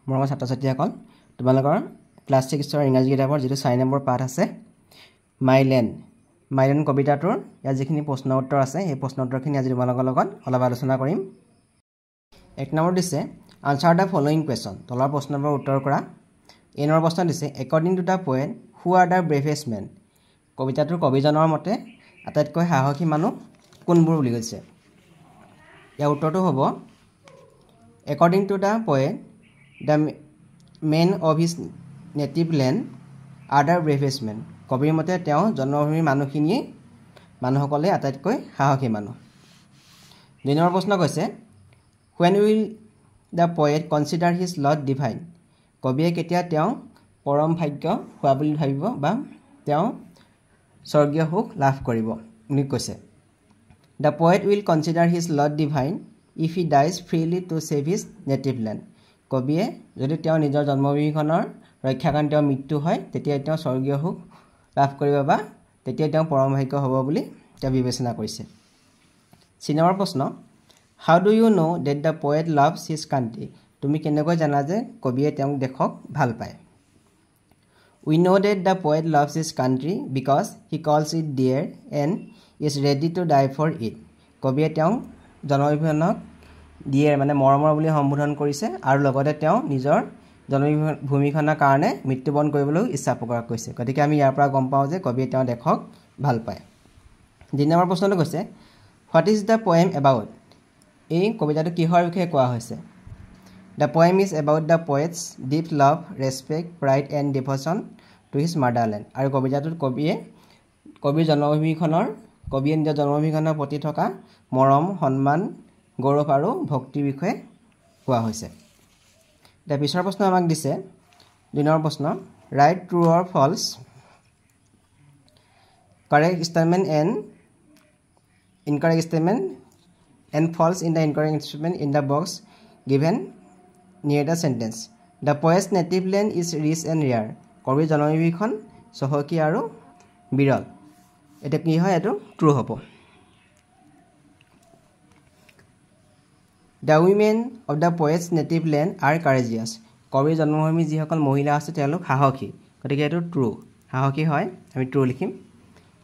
মৰমৰ ছাত্ৰ ছাত্ৰীসকল তোমালোকৰ ক্লাছ 6 ৰ ইংৰাজী কিতাপৰ যেটো 4 নম্বৰ পাঠ আছে মাইলেন কবিতাটোৰ ইয়াত যিখিনি প্ৰশ্ন উত্তৰ আছে এই প্ৰশ্ন উত্তৰখিনি আজি তোমালোকৰ লগত অলপ আলোচনা কৰিম। এক নম্বৰ দিছে আনসাৰ দা ফলোইং কোৱেশ্চন তলৰ প্ৰশ্নৰ উত্তৰ কৰা। এই নম্বৰ প্ৰশ্ন দিছে according to the poet who are the bravest men কবিতাটোৰ কবিজনৰ মতে আটাইতকৈ সাহসী মানুহ কোনবোৰ বুলি কৈছে। ইয়াৰ উত্তৰটো হ'ব according to the poet the men of his native land are the bravest men কবিৰ মতে তেওঁ জন্মভূমিৰ মানুহসকলে আটাইতকৈ সাহসী মানুহ। দুই নম্বৰ প্ৰশ্ন কৈছে when will the poet consider his lot divine কবিয়ে কেতিয়া তেওঁ পৰম ভাগ্য হোৱা বুলি ভাবিব বা তেওঁ স্বৰ্গীয় সুখ লাভ কৰিব বুলি কৈছে। the poet will consider his lot divine if he dies freely to save his native land কবিয়ে যদি তেওঁ নিজৰ জন্মভূমিখনৰ ৰক্ষা কাৰণে তেওঁ মৃত্যু হয় তেতিয়া তেওঁ স্বৰ্গীয় সুখ লাভ কৰিব বা তেতিয়া তেওঁ পৰম ভাগ্য হ'ব বুলি তেওঁ বিবেচনা কৰিছে। চিনেমাৰ প্ৰশ্ন how do you know that the poet loves his country তুমি কেনেকৈ জানা যে কবিয়ে তেওঁক দেশক ভাল পায়। We know that the poet loves his country because he calls it dear and is ready to die for it কবিয়ে তেওঁক জন্মভূমিখনক ডিয়াৰ মানে মৰমৰ বুলি সম্বোধন কৰিছে আৰু লগতে তেওঁ নিজৰ জন্মভূমিখনৰ কাৰণে মৃত্যুবৰণ কৰিবলৈ ইচ্ছা প্ৰকাশ কৰিছে। গতিকে আমি ইয়াৰ পৰা গম পাওঁ যে কবিয়ে তেওঁ দেশক ভাল পায়। দুই নম্বৰ প্ৰশ্নটো কৈছে what is the poem about এই কবিতাটো কিহৰ বিষয়ে কোৱা হৈছে। The poem is about the poet's deep love respect pride and devotion to his motherland আৰু কবিতাটোত কবিয়ে নিজৰ জন্মভূমিখনৰ প্ৰতি থকা মৰম সন্মান গৌৰৱ আৰু ভক্তিৰ বিষয়ে কোৱা হৈছে। এতিয়া পিছৰ প্ৰশ্ন আমাক দিছে দুই নম্বৰ প্ৰশ্ন write true or false correct statement and incorrect statement and false in the incorrect statement in the box given near the sentence the poet's native land is rich and rare কবিৰ জন্মভূমিখন চহকী আৰু বিৰল। এতিয়া কি হয় এইটো ট্ৰু হ'ব। The women of the poet's native land are courageous. কবিৰ জন্মভূমি যিসকল মহিলা আছে তেওঁলোক সাহসী গতিকে এইটো ট্ৰু সাহসী হয় আমি ট্ৰু লিখিম।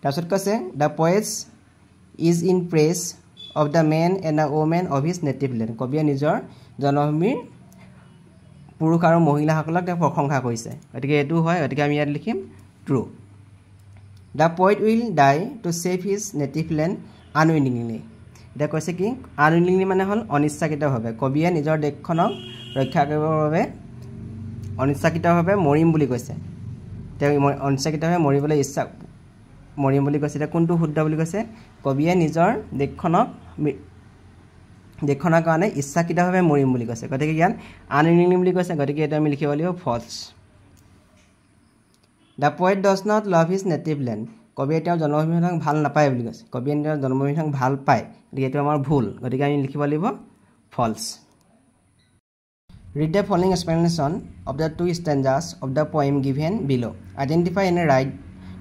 তাৰপিছত কৈছে the poets is in praise of the men and the women of his native land কবিয়ে নিজৰ জন্মভূমিৰ পুৰুষ আৰু মহিলাসকলক তেওঁ প্ৰশংসা কৰিছে গতিকে এইটো হয় গতিকে আমি ইয়াত লিখিম true. The poet will die to save his native land unwillingly এতিয়া কৈছে কি আনউইলিংলি মানে হ'ল অনিচ্ছাকৃতভাৱে কবিয়ে নিজৰ দেশখনক ৰক্ষা কৰিবৰ বাবে অনিচ্ছাকৃতভাৱে মৰিম বুলি কৈছে। তেওঁ অনিচ্ছাকৃতভাৱে মৰিম বুলি কৈছে। এতিয়া কোনটো শুদ্ধ বুলি কৈছে কবিয়ে নিজৰ দেশখনৰ কাৰণে ইচ্ছাকৃতভাৱে মৰিম বুলি কৈছে গতিকে ইয়াত আনউইলিংলি বুলি কৈছে গতিকে এইটো আমি লিখিব লাগিব false. The poet does not love his native land কবিয়ে তেওঁৰ জন্মভূমিখনক ভাল নাপায় বুলি কৈছে কবিয়ে তেওঁৰ জন্মভূমিখনক ভাল পায় গতিকে এইটো আমাৰ ভুল গতিকে আমি লিখিব লাগিব false. Read the following explanation of the two stanzas of the poem given below' identify and write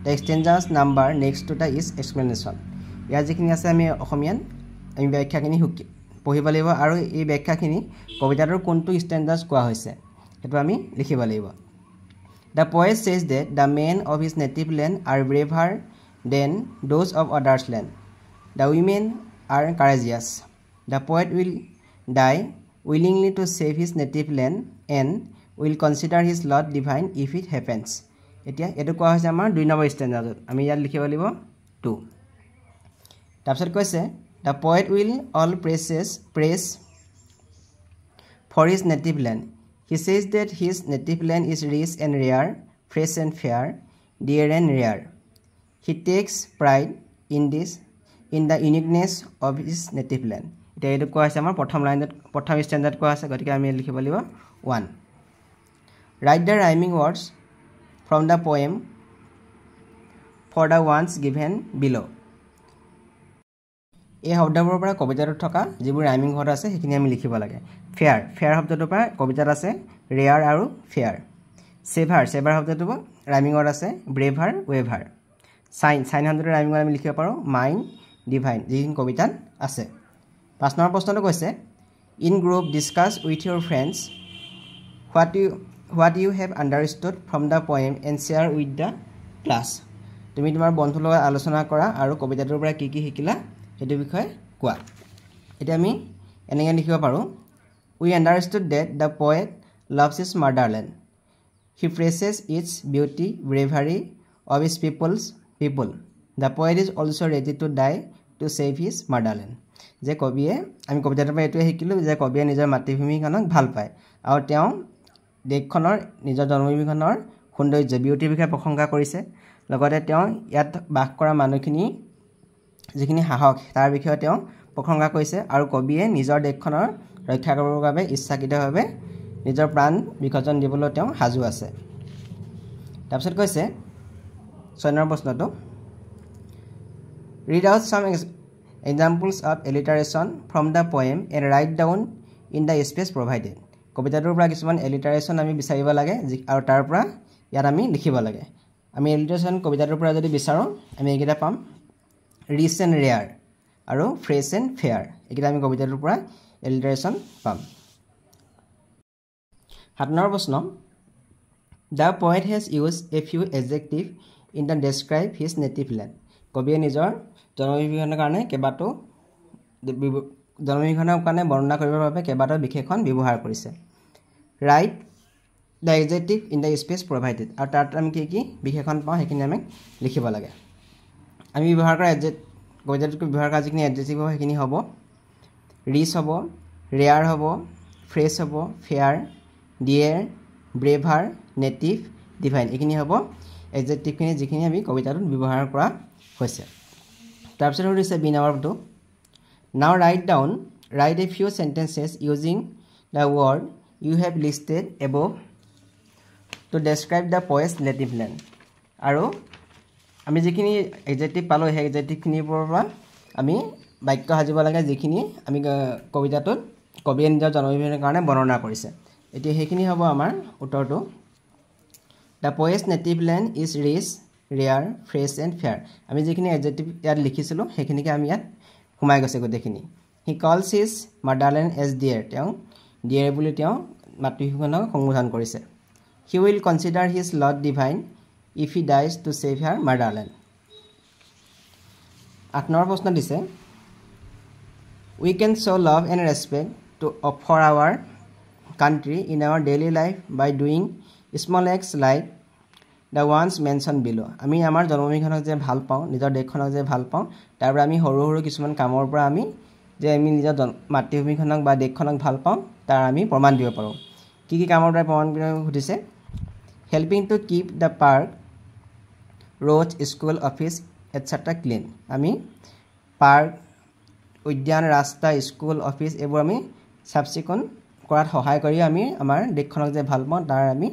the stanzas number next to the is explanation ইয়াৰ যিখিনি আছে আমি অসমীয়াত আমি ব্যাখ্যাখিনি পঢ়িব লাগিব আৰু এই ব্যাখ্যাখিনি কবিতাটোৰ কোনটো ষ্টেঞ্জাৰ্ছ কোৱা হৈছে সেইটো আমি লিখিব লাগিব। The poet says that the men of his native land are braver than those of others' land. The women are courageous. The poet will die willingly to save his native land and will consider his lot divine if it happens. এতিয়া এইটো কোৱা হৈছে আমাৰ 2 number ষ্টেঞ্জাৰত আমি ইয়াত লিখিব লাগিব 2। তাৰপিছত কৈছে the poet will all praise for his native land. He says that his native land is rich and rare, fresh and fair, dear and rare. He takes pride in the uniqueness of his native land. এতিয়া এইটো কোৱা হৈছে আমাৰ প্ৰথম standard কোৱা আছে গতিকে আমি লিখিব লাগিব 1। Write the rhyming words from the poem for the ones given below. এই শব্দবোৰৰ পৰা কবিতাটোত থকা যিবোৰ ৰাইমিং ৱৰ্ড আছে সেইখিনি আমি লিখিব লাগে। ফেয়াৰ শব্দটোৰ পৰা কবিতাত আছে ৰেয়াৰ আৰু ফেয়াৰ। চেভাৰ শব্দটোৰ পৰা ৰাইমিং ৱৰ্ড আছে ব্ৰেভাৰ ৱেভাৰ। চাইন শব্দটোৰ ৰাইমিং ৱৰ্ড আমি লিখিব পাৰোঁ মাইন ডিভাইন যিখিনি কবিতাত আছে। 5 নম্বৰ প্ৰশ্নটো কৈছে in group discuss with Euro friends what you have understood from the poem and share with the class. তুমি তোমাৰ বন্ধুৰ লগত আলোচনা কৰা আৰু কবিতাটোৰ পৰা কি কি শিকিলা সেইটো বিষয়ে কোৱা এটা আমি এনেকৈ লিখিব পাৰো we understood that the poet loves his motherland he praises its beauty bravery of his people the poet is also ready to die to save his motherland যে কবিয়ে আমি কবিতাটোৰ পৰা এটোৱে শিকিলো যে কবিয়ে নিজৰ মাতৃভূমিখনক ভাল পায় আৰু তেওঁ দেশখনৰ নিজৰ জন্মভূমিখনৰ সৌন্দৰ্য বিউটিৰ বিষয়ে প্ৰশংসা কৰিছে লগতে তেওঁ ইয়াত বাস কৰা মানুহখিনি যিখিনি সাহস তাৰ বিষয়ে তেওঁ প্ৰশংসা কৰিছে আৰু কবিয়ে নিজৰ দেশখনৰ ৰক্ষা কৰিবৰ বাবে ইচ্ছাকৃতভাৱে নিজৰ প্ৰাণ বিসৰ্জন দিবলৈ তেওঁ সাজু আছে তাৰপিছত কৈছে 6 নম্বৰ প্ৰশ্নটো read out some examples of alliteration from the poem and write down in the space provided কবিতাটোৰ পৰা কিছুমান alliteration আমি বিচাৰিব লাগে আৰু তাৰ পৰা ইয়াত আমি লিখিব লাগে আমি alliteration কবিতাটোৰ পৰা যদি বিচাৰো আমি এইকেইটা পাম rich and rare আৰু fresh and fair এইকেইটা আমি কবিতাটোৰ পৰা alliteration পাম 7 নম্বৰ প্ৰশ্ন the poet has used a few adjectives in the describe his native land কবিয়ে নিজৰ জন্মভূমিখনৰ কাৰণে কেবাটো জন্মভূমিখনৰ কাৰণে বৰ্ণনা কৰিবৰ বাবে কেবাটো বিশেষণ ব্যৱহাৰ কৰিছে write the adjective in the space provided আৰু তাত আমি কি বিশেষণ পাওঁ হেখিনি আমি লিখিব লাগে আমি ব্যৱহাৰ কৰা কবিতাটোক ব্যৱহাৰ কৰা যিখিনি adjective হ'ব হেখিনি হ'ব rich হ'ব rare হ'ব fresh হ'ব fair dear braver native divine এখিনি হ'ব adjective খিনি যিখিনি আমি কবিতাটোত ব্যৱহাৰ কৰা হৈছে তাৰপিছত হৈছে বি নম্বৰটো now write a few sentences using the word you have listed above to describe the poet's native land আৰু আমি যিখিনি adjective পালো সেই adjective খিনিৰ পৰা আমি বাক্য সাজিব লাগে যিখিনি আমি কবিতাটোত কবিয়ে নিজৰ জন্মভূমিৰ কাৰণে বৰ্ণনা কৰিছে এতিয়া হেখিনি হ'ব আমাৰ উত্তৰটো the poet's native land is rich rare fresh and fair আমি যিখিনি adjective ইয়াত লিখিছিলো হেখিনিকে আমি ইয়াত হুমাই গৈছে গতেখিনি he calls his motherland as dear তেওঁ dear বুলি তেওঁ মাতৃভূমিখনক সম্বোধন কৰিছে he will consider his lot divine if he dies to save her motherland 8 number প্ৰশ্ন দিছে we can show love and respect to for our country in our daily life by doing small acts like the ones mentioned below আমি আমাৰ জন্মভূমিখনক যে ভাল পাওঁ নিজৰ দেশখনক যে ভাল পাওঁ তাৰ পৰা আমি সৰু সৰু কিছুমান কামৰ পৰা আমি যে আমি নিজৰ মাতৃভূমিখনক বা দেশখনক ভাল পাওঁ তাৰ আমি প্ৰমাণ দিব পাৰোঁ কি কি কামৰ পৰা প্ৰমাণ কৰিব খুজিছে helping to keep the park roads school office etc clean আমি পাৰ্ক উদ্যান ৰাস্তা স্কুল অফিচ এইবোৰ আমি সাবচিকন কৰাত সহায় কৰি আমি আমাৰ দেশখনক যে ভাল পাওঁ তাৰ আমি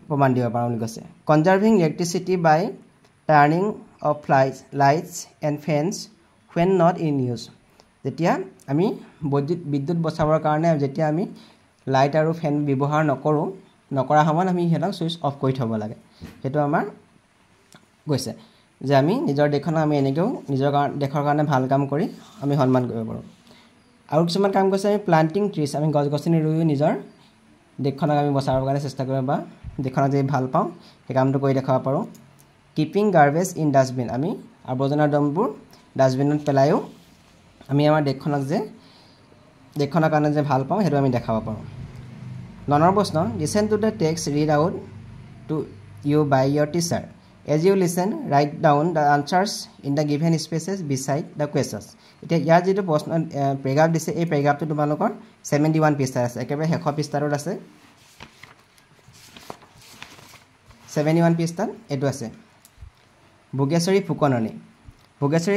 প্ৰমাণ দিব পাৰোঁ কৈছে conserving electricity by turning off lights and fans when not in use যেতিয়া আমি বিদ্যুৎ বচাবৰ কাৰণে যেতিয়া আমি লাইট আৰু ফেন ব্যৱহাৰ নকৰা সময়ত আমি হেলক সুইচ অফ কৰি থব লাগে হেতু আমাৰ কৈছে যে আমি নিজৰ দেশখনক আমি এনেকৈ নিজৰ দেশৰ কাৰণে ভাল কাম কৰি আমি সন্মান কৰিব পাৰোঁ আৰু কিছুমান কাম কৈছে আমি প্লান্টিং ট্ৰিজ আমি গছ গছনি ৰুই নিজৰ দেশখনক আমি বচাবৰ কাৰণে চেষ্টা কৰিব বা দেশখনক যে ভাল পাওঁ সেই কামটো কৰি দেখাব পাৰোঁ কিপিং গাৰ্বেজ ইন ডাষ্টবিন আমি আৱৰ্জনা দমবোৰ ডাষ্টবিনত পেলাইও আমি আমাৰ দেশখনৰ কাৰণে যে ভাল পাওঁ হেতু আমি দেখাব পাৰোঁ 9 নম্বৰ প্ৰশ্ন listen to the text read out to you by your teacher as you listen write down the answers in the given spaces beside the questions এতিয়া ইয়াৰ যেটো প্ৰশ্ন প্ৰেগ্ৰাফ দিছে এই প্ৰেগ্ৰাফটো তোমালোকৰ 71 পৃষ্ঠা আছে একেবাৰে শেষ পৃষ্ঠাত আছে 71 পৃষ্ঠাত এটো আছে Bhogeswari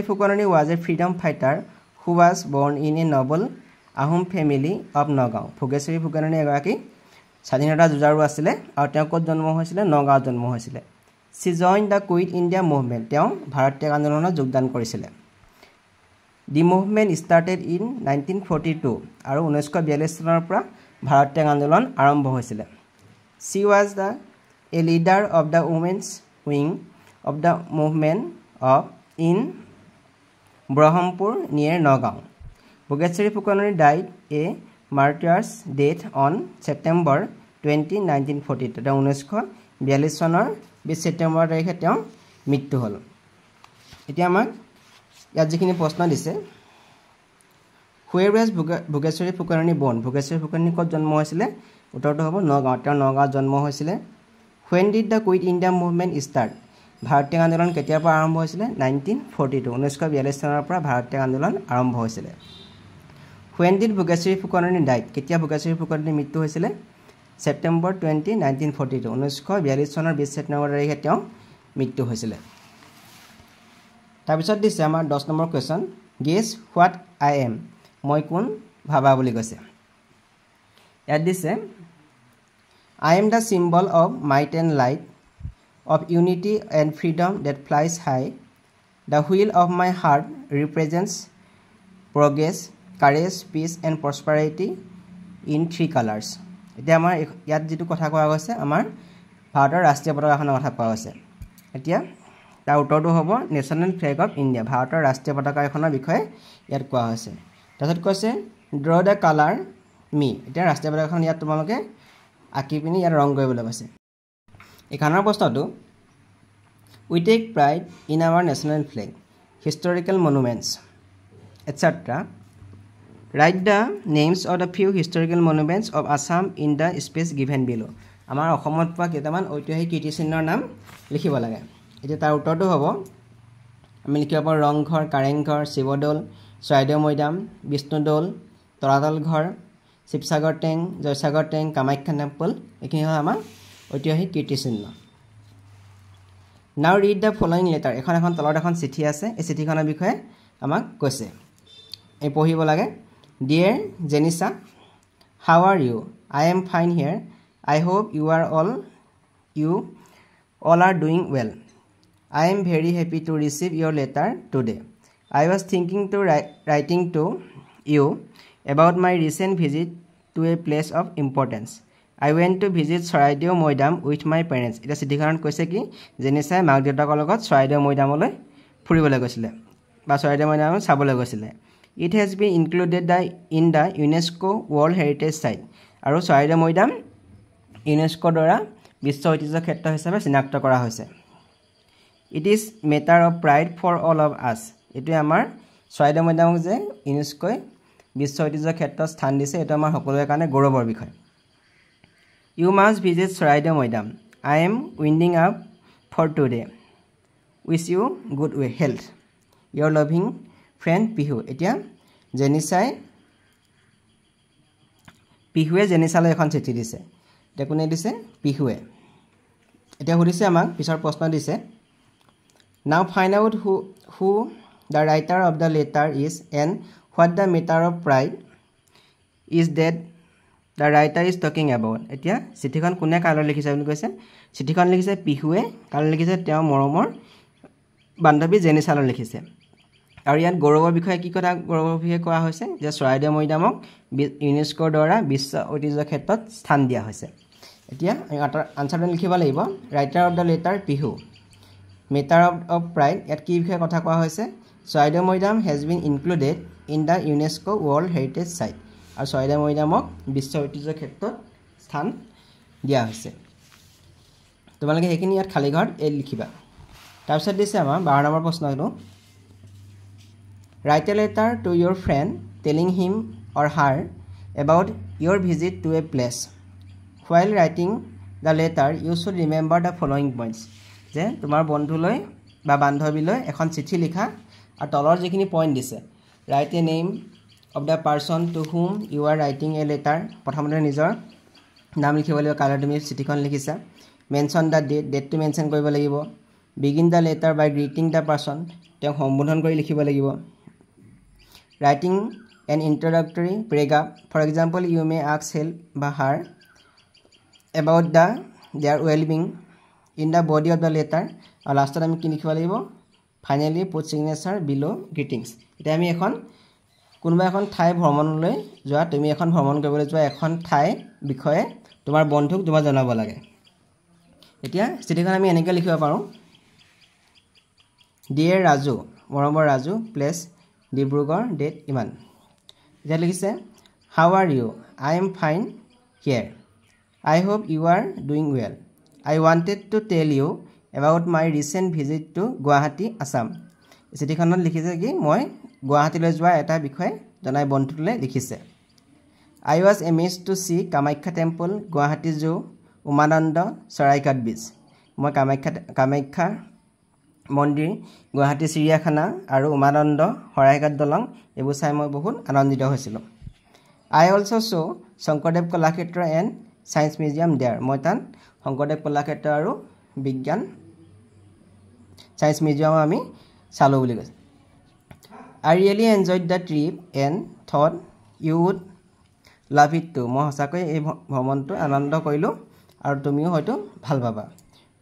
Phukanani was a freedom fighter who was born in a noble Ahom family of Nagaon Bhogeswari Phukanani এগৰাকী স্বাধীনতা যুঁজাৰু আছিল আৰু তেওঁ ক'ত জন্ম হৈছিল নগাঁৱত জন্ম হৈছিল she joined the quit india movement তেওঁ ভাৰতীয় আন্দোলনত যোগদান কৰিছিল the movement started in 1942 আৰু 1942 চনৰ পৰা ভাৰতীয় আন্দোলন আৰম্ভ হৈছিল she was a leader of the women's wing of the movement of in Brahmpur near Nagaon. Bhogeshwari Fukonani died a martyr's death on September 20, 1942. 1942 চনৰ 20 ছেপ্টেম্বৰ তাৰিখে তেওঁ মৃত্যু হ'ল। এতিয়া আমাক ইয়াত যিখিনি প্ৰশ্ন দিছে, where was Bhogeswari Phukanani born? Bhogeswari Phukanani ক'ত জন্ম হৈছিলে? উত্তৰটো হ'ব নগাঁও। তেওঁ নগাঁৱত জন্ম হৈছিলে। when did the quit India movement start? ভাৰতীয় আন্দোলন কেতিয়াৰ পৰা আৰম্ভ হৈছিলে? 1942 1942 চনৰ পৰা ভাৰতীয় আন্দোলন আৰম্ভ হৈছিলে। when did Bhogeswari Phukanani died? কেতিয়া ভোগেশ্বৰী ফুকননীৰ মৃত্যু হৈছিলে? September 20, 1942 1942 চনৰ 20 ছেপ্টেম্বৰ তাৰিখে তেওঁ মৃত্যু হৈছিলে। তাৰপিছত দিছে আমাৰ 10 number question, guess what I am? মই কোন ভাবা বুলি কৈছে। ইয়াত দিছে I am the symbol of might and light, of unity and freedom that flies high. The wheel of my heart represents progress, courage, peace and prosperity in 3 colors. এতিয়া আমাৰ ইয়াত যেটো কথা কোৱা গৈছে, আমাৰ ভাৰতৰ ৰাষ্ট্ৰীয় পতাকাখনৰ কথা কোৱা হৈছে। এতিয়া তাৰ উত্তৰটো হ'ব নেশ্যনেল ফ্লেগ অফ ইণ্ডিয়া। ভাৰতৰ ৰাষ্ট্ৰীয় পতাকাখনৰ বিষয়ে ইয়াত কোৱা হৈছে। তাৰপিছত কৈছে ড্ৰ দ্য কালাৰ মি। এতিয়া ৰাষ্ট্ৰীয় পতাকাখন ইয়াত তোমালোকে আঁকি পিনি ইয়াত ৰং কৰিবলৈ কৈছে। 11 প্ৰশ্নটো we take pride in our national flag, historical monuments, etc. Write the names of the few historical monuments of Assam in the space given below. আমাৰ অসমত পোৱা কেইটামান ঐতিহাসিক কীৰ্তিচিহ্নৰ নাম লিখিব লাগে। এতিয়া তাৰ উত্তৰটো হ'ব আমি লিখিব পাৰোঁ ৰংঘৰ, কাৰেংঘৰ, শিৱদৌল, চৰাইদেউ মৈদাম, বিষ্ণুদৌল, তলাতল ঘৰ, শিৱসাগৰ টেং, জয়সাগৰ টেং, কামাখ্যা টেম্পল। এইখিনি হ'ল আমাৰ ঐতিহাসিক কীৰ্তিচিহ্ন। নাও ৰিড দ্য ফলোয়িং লেটাৰ। এখন তলত এখন চিঠি আছে, এই চিঠিখনৰ বিষয়ে আমাক কৈছে, এই পঢ়িব লাগে। Dear Jenisha, how are you? I am fine here. I hope you all are doing well. I am very happy to receive your letter today. I was thinking to writing to you about my recent visit to a place of importance. I went to visit Charaideo Moidam with my parents. Eta চিঠিখনত কৈছে কি জেনিছাই মাক দেউতাকৰ লগত চৰাইদেউ মৈদামলৈ ফুৰিবলৈ গৈছিলে বা চৰাইদেউ মৈদাম চাবলৈ গৈছিলে। It has been included in the UNESCO World Heritage Site. আৰু চৰাইদেউ মৈদাম ইউনেস্কোৰ দ্বাৰা বিশ্ব ঐতিহ্য ক্ষেত্ৰ হিচাপে চিনাক্ত কৰা হৈছে। It is matter of pride for all of us. এটো আমাৰ চৰাইদেউ মৈদামক যে ইউনেস্কোই বিশ্ব ঐতিহ্য ক্ষেত্ৰত স্থান দিছে, এটো আমাৰ সকলোৰে কাৰণে গৌৰৱৰ বিষয়। You must visit Charaideo Moidam. I am winding up for today. Wish you good health. Your loving friend Pihu. এতিয়া জেনিছাই পিহুৱে জেনিছালৈ এখন চিঠি দিছে। এতিয়া কোনে দিছে? পিহুৱে। এতিয়া সুধিছে আমাক পিছৰ প্ৰশ্ন দিছে, now find out who the writer of the letter is and what the matter of pride is that the writer is talking about. এতিয়া চিঠিখন কোনে কালৈ লিখিছে বুলি কৈছে? চিঠিখন লিখিছে পিহুৱে। কালৈ লিখিছে? তেওঁ মৰমৰ বান্ধৱী জেনিছালৈ লিখিছে। আৰু ইয়াত গৌৰৱৰ বিষয়ে কি কথা গৌৰৱৰ বিষয়ে কোৱা হৈছে যে চৰাইদেউ মৈদামক ইউনেস্কোৰ দ্বাৰা বিশ্ব ঐতিহ্য ক্ষেত্ৰত স্থান দিয়া হৈছে। এতিয়া আনচাৰটো লিখিব লাগিব, ৰাইটাৰ অফ দ্য লেটাৰ পিহু। মেটাৰ অফ প্ৰাইড, ইয়াত কি বিষয়ে কথা কোৱা হৈছে? Charaideo Moidam has been included in the UNESCO world heritage site. আৰু চৰাইদেউ মৈদামক বিশ্ব ঐতিহ্য ক্ষেত্ৰত স্থান দিয়া হৈছে। তোমালোকে সেইখিনি ইয়াত খালী ঘৰত লিখিবা। তাৰপিছত দিছে আমাৰ 12 নম্বৰ প্ৰশ্নটো, write a letter to your friend telling him or her about your visit to a place. While writing the letter, you should remember the following points. যে তোমাৰ বন্ধুলৈ বা বান্ধৱীলৈ এখন চিঠি লিখা আৰু তলৰ যিখিনি পইণ্ট দিছে, write a name of the person to whom you are writing a letter. প্ৰথমতে নিজৰ নাম লিখিব লাগিব, কালৈ তুমি চিঠিখন লিখিছা। মেনশ্যন দ্য ডেটটো মেনশ্যন কৰিব লাগিব। Begin the letter by greeting the person, তেওঁক সম্বোধন কৰি লিখিব লাগিব। Writing an introductory paragraph, for example you may ask help বা her about their well-being in the body of the letter. আৰু লাষ্টত আমি কি লিখিব লাগিব? ফাইনেলি পুট চিগনেচাৰ বিলো গ্ৰিটিংছ। এতিয়া আমি কোনোবা এখন ঠাই ভ্ৰমণলৈ যোৱা, তুমি এখন ভ্ৰমণ কৰিবলৈ যোৱা এখন ঠাই বিষয়ে তোমাৰ বন্ধুক তোমাৰ জনাব লাগে। এতিয়া চিঠিখন আমি এনেকৈ লিখিব পাৰোঁ, ডিয়াৰ ৰাজু, মৰমৰ ৰাজু, প্লেচ ডিব্ৰুগড়, ডেট ইমান। এতিয়া লিখিছে how are you, I am fine here. I hope you are doing well. I wanted to tell you about my recent visit to Guwahati, Assam. চিঠিখনত লিখিছে কি মই গুৱাহাটীলৈ যোৱা এটা বিষয় জনাই বন্ধুটোলৈ লিখিছে I was amazed to see Kamakhya Temple, Guwahati Zoo, Umananda, Saraighat Beach. মই কামাখ্যা মন্দিৰ গুৱাহাটী চিৰিয়াখানা আৰু উমানন্দ সৰাইঘাট দলং এইবোৰ চাই মই বহুত আনন্দিত হৈছিলোঁ I also saw Sankardev Kalakshetra and Science Museum there. মই তাত শংকৰদেৱ কলাক্ষেত্ৰ আৰু বিজ্ঞান Science Museum আমি চালো বুলি কৈছে I really enjoyed the trip and thought you would love it too. মই সঁচাকৈ এই ভ্ৰমণটো আনন্দ কৰিলোঁ আৰু তুমিও হয়তো ভাল পাবা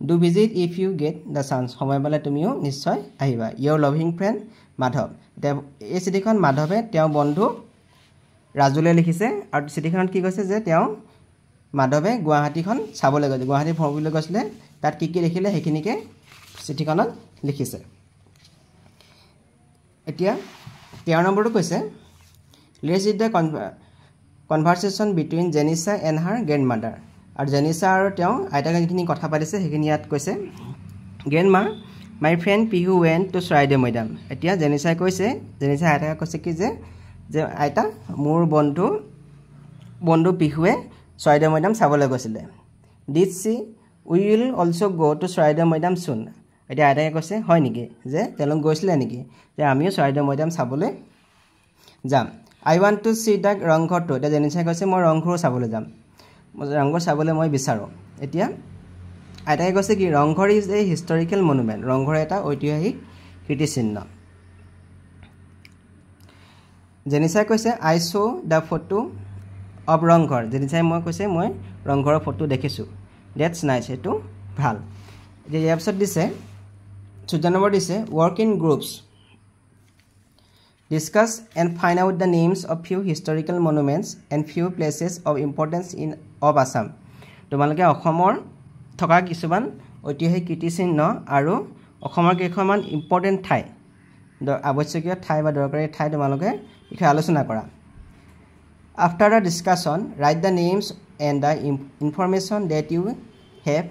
Do visit if you get the chance. সময় পালে তুমিও নিশ্চয় আহিবা Your loving friend মাধৱ এই চিঠিখন মাধৱে তেওঁৰ বন্ধু ৰাজুলে লিখিছে আৰু চিঠিখনত কি কৈছে যে তেওঁ মাধৱে গুৱাহাটীখন চাবলৈ গৈছে গুৱাহাটী ভ্ৰমণলৈ গৈছিলে তাত কি দেখিলে সেইখিনিকে চিঠিখনত লিখিছে এতিয়া 13 নম্বৰটো কৈছে Let's read the conversation between Janissa and her grandmother. আৰু জেনিসা আৰু তেওঁ আইতাক যিখিনি কথা পাতিছে সেইখিনি ইয়াত কৈছে Grandma, my friend Pihu went to Saraighat Maidan. এতিয়া জেনিসাই কৈছে জেনিসা আইতাক কৈছে কি যে আইতা মোৰ বন্ধু পিহুৱে Saraighat Maidan চাবলৈ গৈছিলে Did she we will also go to Saraighat Maidan soon. এতিয়া আইতাকে কৈছে হয় নেকি যে তেওঁলোক গৈছিলে নেকি যে আমিও Saraighat Maidan চাবলৈ যাম I want to see the ৰংঘৰটো এতিয়া জেনিসাই কৈছে মই ৰংঘৰ চাবলৈ যাম ৰংঘৰ চাবলৈ মই বিচাৰো এতিয়া আইতাকে কৈছে কি Rang Ghar is a historical monument Rang Ghar এটা ঐতিহাসিক কীৰ্তিচিহ্ন জেনিসাই কৈছে I saw the photo of Rang Ghar জেনিসাই মই কৈছে মই ৰংঘৰৰ ফটো দেখিছো That's nice এটো ভাল এতিয়া ইয়াৰ পিছত দিছে 14 নম্বৰ দিছে work in groups Discuss and find out the names of few historical monuments and few places of importance of Assam. তোমালোকে অসমৰ থকা কিছুমান ঐতিহাসিক কীৰ্তিচিহ্ন আৰু অসমৰ কেইখনমান ইম্পৰ্টেন্ট ঠাই আৱশ্যকীয় ঠাই বা দৰকাৰী ঠাই তোমালোকে বিষয়ে আলোচনা কৰা After the discussion, write the names and the information that you have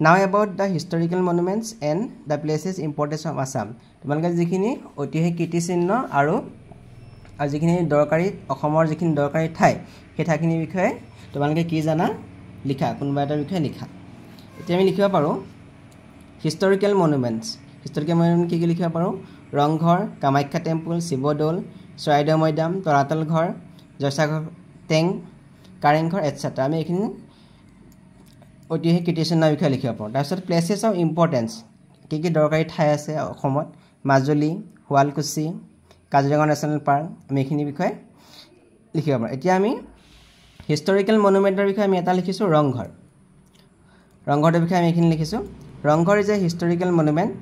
now about the historical monuments and the places importance of Assam. তোমালোকে যিখিনি ঐতিহাসিক কীৰ্তিচিহ্ন আৰু যিখিনি দৰকাৰী অসমৰ যিখিনি দৰকাৰী ঠাই সেই ঠাইখিনিৰ বিষয়ে তোমালোকে কি জানা লিখা কোনোবা এটা বিষয়ে লিখা এতিয়া আমি লিখিব পাৰো হিষ্টৰিকেল মনুমেন্টছ হিষ্টৰিকেল মনুমেন্ট কি লিখিব পাৰো Rang Ghar Kamakhya temple Shivadol Saraighat Maidan Talatal Ghar Joysagar টেং কাৰেংঘৰ এটসেট্ৰা আমি এইখিনি ঐতিহাসিক কীৰ্তিচিহ্নৰ বিষয়ে লিখিব পাৰো তাৰপিছত প্লেচেছ অফ ইম্পৰ্টেন্স কি দৰকাৰী ঠাই আছে অসমত মাজুলী শুৱালকুছি কাজিৰঙা নেশ্যনেল পাৰ্ক আমি এইখিনি বিষয়ে লিখিব পাৰো এতিয়া আমি হিষ্টৰিকেল মনুমেন্টৰ বিষয়ে আমি এটা লিখিছো ৰংঘৰৰ বিষয়ে আমি এইখিনি লিখিছো Rang Ghar is a historical monument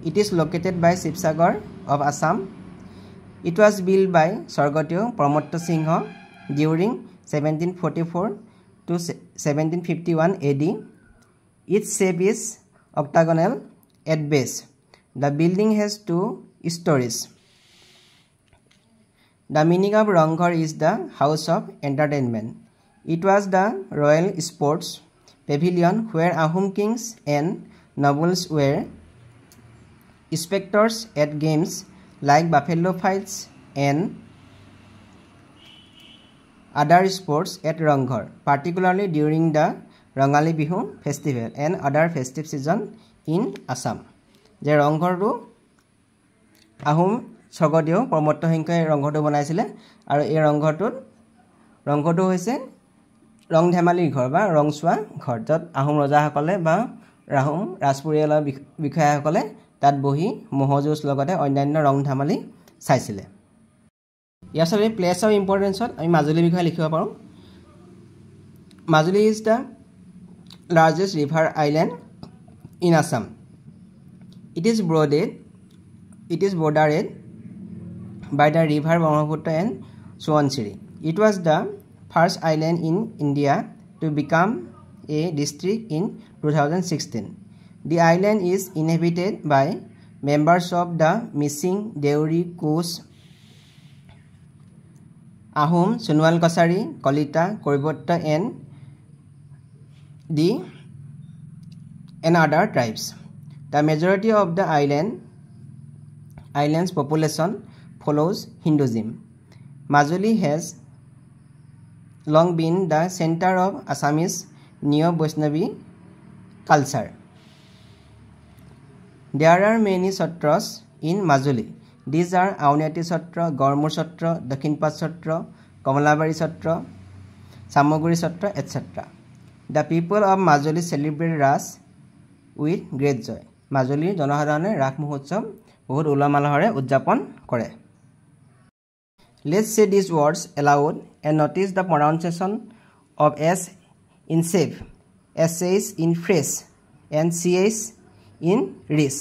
it is located by Sivasagar of Assam It was built by Swargatiyo Pramodta Singha during 1744 to 1751 AD. Its shape is octagonal at base. The building has 2 stories. The meaning of Rangghar is the house of entertainment. It was the royal sports pavilion where Ahom kings and nobles were spectators at games like buffalo fights and other sports at Rangghar, particularly during the Rangali Bihu festival and other festive season in Assam. যে ৰংঘৰটো আহোম স্বৰ্গদেউ প্ৰমত্ত সিংহই ৰংঘৰটো বনাইছিলে আৰু এই ৰংঘৰটো হৈছে ৰং ধেমালিৰ ঘৰ বা ৰংচোৱা ঘৰ য'ত আহোম ৰজাসকলে বা আহোম ৰাজপৰিয়ালৰ বিষয়াসকলে তাত বহি মহজুজ লগতে অন্যান্য ৰং ধেমালি চাইছিলে ইয়াৰ সবে প্লেস অফ ইম্পৰ্টেন্সত আমি মাজুলী বিষয়ে লিখিব পাৰো Majuli is the largest river island in Assam. It is bordered by the river Brahmaputra and Subansiri. It was the first island in India to become a district in 2016. The island is inhabited by members of the missing Deori Koos Ahom, Sunwal Kosari, Kolita, Koribotta, and other tribes. The majority of the island's population follows Hinduism. Majuli has long been the center of Assamese Neo-Vaishnavi culture. There are many satras in Majuli. These are Auniyati Satra, Gormur Satra, Dakhinpat Satra, Kamalabari Satra, Samoguri Satra, etc. The people of Majuli celebrate Ras with great joy. Majuli জনসাধাৰণে ৰাস মহোৎসৱ বহুত উলহ মালহেৰে উদযাপন কৰে. Let's say these words aloud and notice the pronunciation of S in save, SH in fresh, and CH in ris.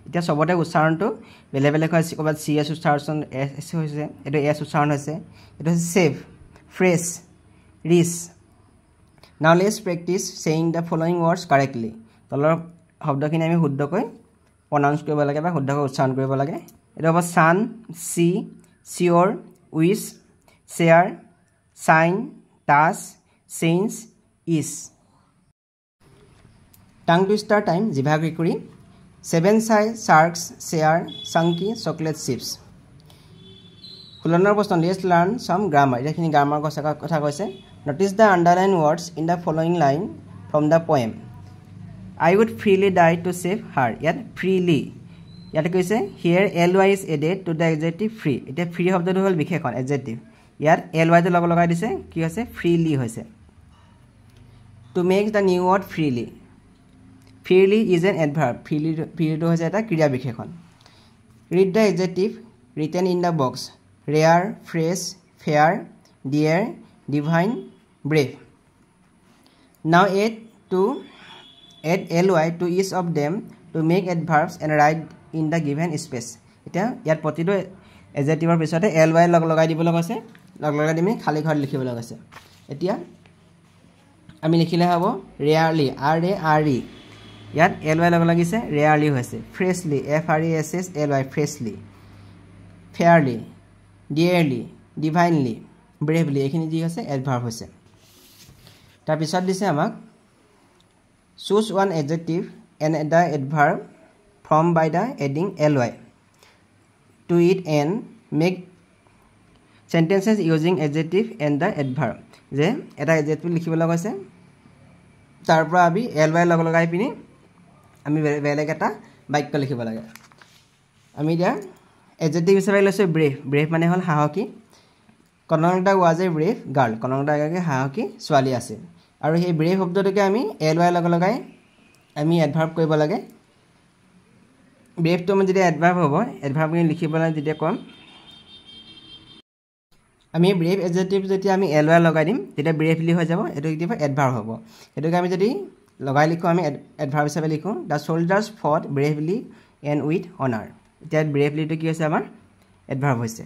এতিয়া সবতে উচ্চাৰণটো বেলেগ বেলেগ হৈছে. ক'ৰবাত CH উচ্চাৰণ S হৈছে, এইটো S উচ্চাৰণ হৈছে, এইটো হৈছে save, fresh, ris. Now let's practice saying the following words correctly. তলৰ শব্দখিনি আমি শুদ্ধকৈ প্ৰনাউন্স কৰিব লাগে বা শুদ্ধকৈ উচ্চাৰণ কৰিব লাগে. এইটো হ'ব sun, see, sure, wish, share, shine, touch, sense, is. Tongue twister time, জিভা কিকুৰি. 7 sharks share chunky chocolate chips. 16 প্ৰশ্ন, let's learn some grammar. এটাখিনি গ্ৰামাৰ কথা কৈছে. Notice the underlined words in the following line from the poem. I would freely die to save her. Yet freely. Yet কৈছে here ly is added to the adjective free. এটা free শব্দটো হ'ল বিশেষণ adjective. ইয়াত ly টো লগাই দিছে কি হৈছে freely হৈছে. To make the new word freely. Freely is an adverb. Freely টো হৈছে এটা ক্ৰিয়া বিশেষণ. Read the adjective written in the box. Rare, fresh, fair, dear, divine, brave. Now add ly to each of them to make adverbs and write in the given space. এতিয়া ইয়াত প্ৰতিটো এডজেক্টিভৰ পিছতে ly লগাই দিব লগা আছে. লগাই দিমি খালি ঘৰত লিখিব লগা আছে. এতিয়া আমি লিখিলে হ'ব rarely, r-a-r-e. ইয়াত ly লাগিছে rarely হৈছে. freshly, f-r-e-s-h-l-y, freshly. fairly, dearly, divinely, bravely. এইখিনি যি হৈছে এডভাৰ্ব হৈছে. তাৰ পিছত দিছে আমাক choose one adjective and the adverb from by the adding ly to it and make sentences using adjective and the adverb. যে এটা adjective লিখিব লগা আছে, তাৰ পৰা আমি ly লগাই পিনি আমি বেলেগ এটা বাক্য লিখিব লাগে. আমি এতিয়া adjective হিচাপে লৈছো brave. brave মানে হ'ল সাহসী. Kanaklata was a brave girl. Kanaklata এগৰাকী সাহসী ছোৱালী আছিল. আৰু সেই brave শব্দটোকে আমি ly লগাই আমি এডভাৰ্ব কৰিব লাগে. brave টো মানে যেতিয়া এডভাৰ্ব হ'ব, এডভাৰ্বখিনি লিখিবলৈ যেতিয়া কম আমি brave adjective যেতিয়া আমি ly লগাই দিম তেতিয়া bravely হৈ যাব. এটো কিবা এডভাৰ্ব হ'ব. এটোকে আমি যদি লগাই লিখো আমি এডভাৰ্ব হিচাপে লিখো the soldiers fought bravely and with honor. এতিয়া bravely টো কি হৈছে আমাৰ এডভাৰ্ব হৈছে.